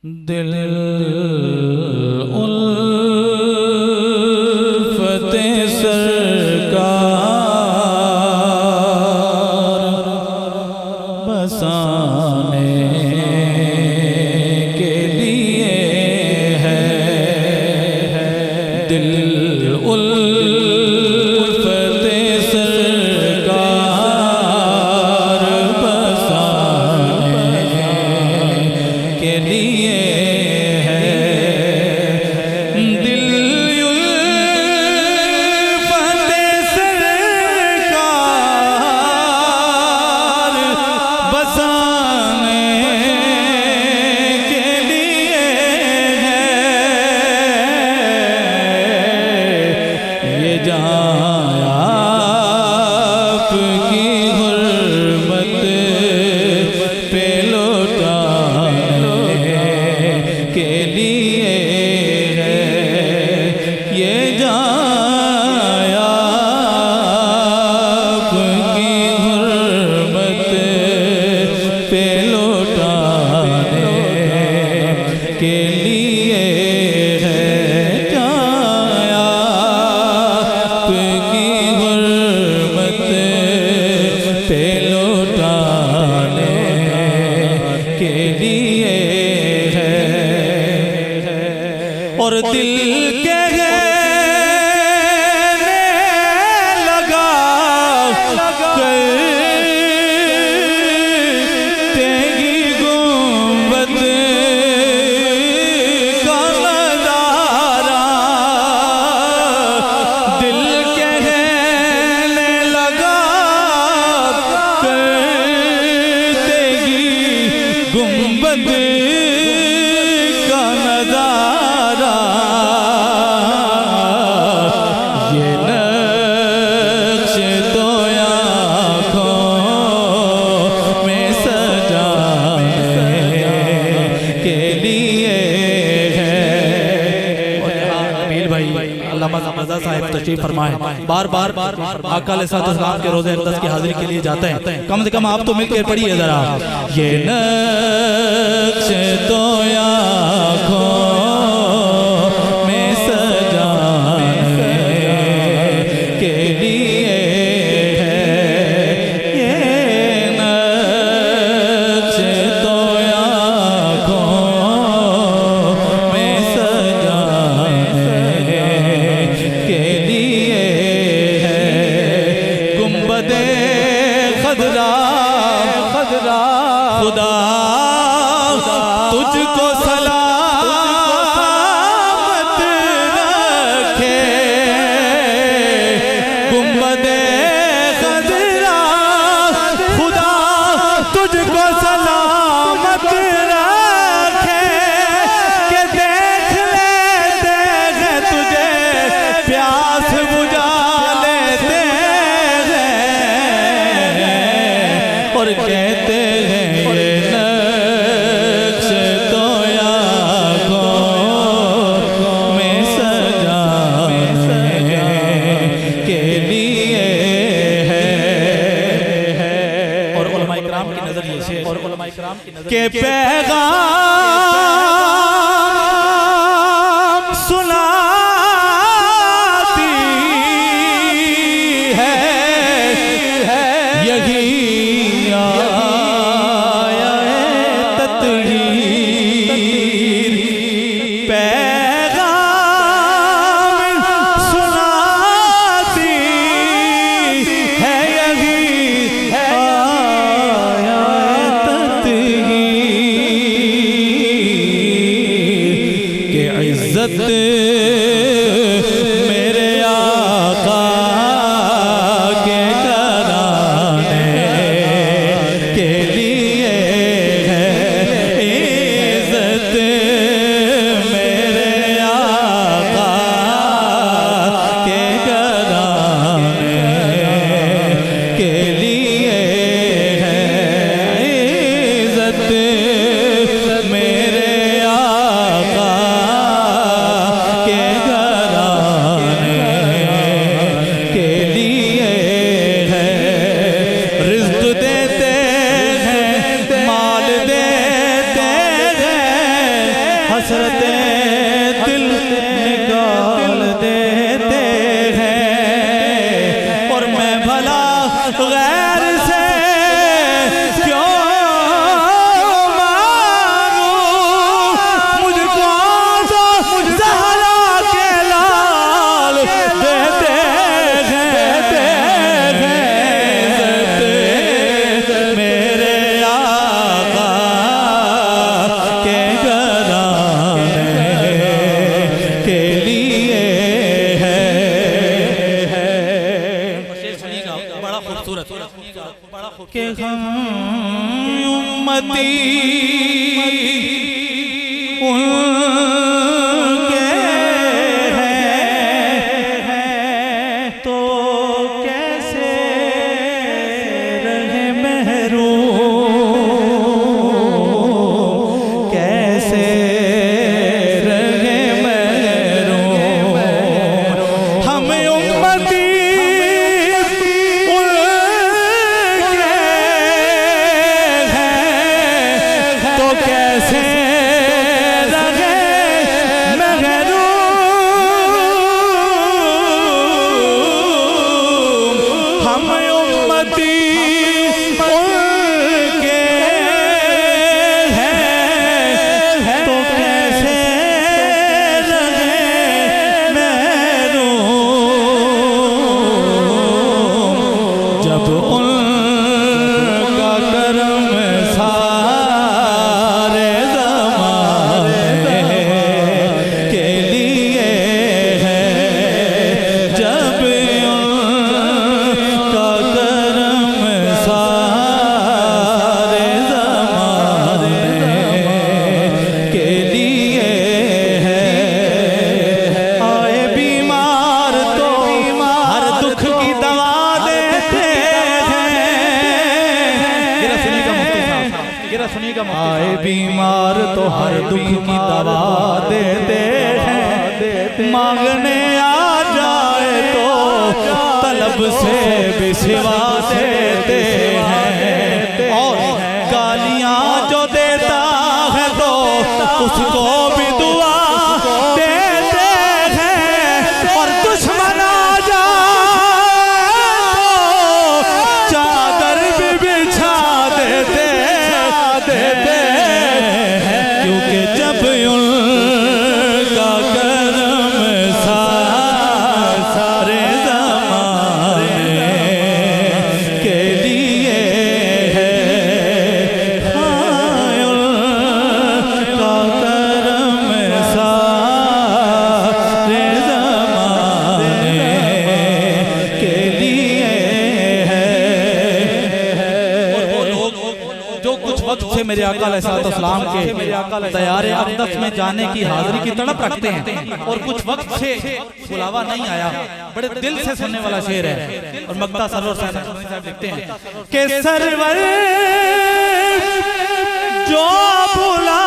दिल उल्फते सरकार बसाने के लिए है। दिल उल्फते सरकार बसाने के लिए और दिल कहने लगा तेरी गुंबद का नजारा। दिल कहने लगा तेरी गुंबद का नजारा। ये नक्श तो आँखों में सजाने के लिए है। और यहाँ नबील भाई अल्लामा रज़ा साहिब तशरीफ फरमाए बार बार आका अलैहिस्सलाम के रोज़े अक़दस की हाज़िरी के लिए जाते हैं। कम से कम आप तो मिलकर पढ़िए जरा। ये नक्श तो आँखों में सजाने के लिए है। ये नक्श तो आँखों में सजाने के लिए है। गुंबदे खदरा खुदा तुझको सलामत रखे। गुंबदे खदरा खुदा तुझको सलामत रखे। के देख लेते हैं तुझे प्यास बुझा लेते हैं और कहते हैं ये नक्श तो आँखों में सजाने के लिए है। और उलमाए किराम की नजर ये शेर के पैगाम सुनाती है। यही आया तत्हीर पैगाम सुनाती है। यही आया तत्हीर के इज्जत मेरे आका के कराने के लिए है। इज्जत मेरे आका के कराने के लिए है। इज्जत मेरे आका के हसरतें दिल निकाल देते हैं और मैं भला गैर से क्यों मांगू, मुझको तो ज़हरा के लाल देते हैं मेरे आका के घराने के लिए है। बड़ा खूबसूरत के हम उम्मती उनके हैं तो कैसे रहे महरूम, कैसे रहे महरूम। हम उम्मती तो कैसे रहे महरूम। हम उम्मती उनके हैं तो कैसे रहे महरूम। जब उनका करम सारे ज़माने के लिए है, जब उनका करम सारे ज़माने के लिए है। आए बीमार तो हर दुख की दवा देते हैं। आए बीमार तो हर दुख की दवा देते हैं, मांगने आ जाए तो तलब से भी सिवा देते हैं। और गालियां जो देता है तो उसको भी दुआ देते हैं। और दुश्मन आ जाए तो चादर भी बिछा देते हैं, क्योंकि जब उनका करम सारे ज़माने के लिए है। उनका करम सारे ज़माने के लिए है। और वो लोग जो कुछ वक्त से मेरे आका अलैहिस्सलाम के तैयारे अक़दस में जाने की हाज़िरी की तड़प रखते हैं और कुछ वक्त से बुलावा नहीं आया, बड़े दिल से सुनने वाला शेर है। और मक्ता सरवर साहब लिखते हैं कि सरवर जो बुला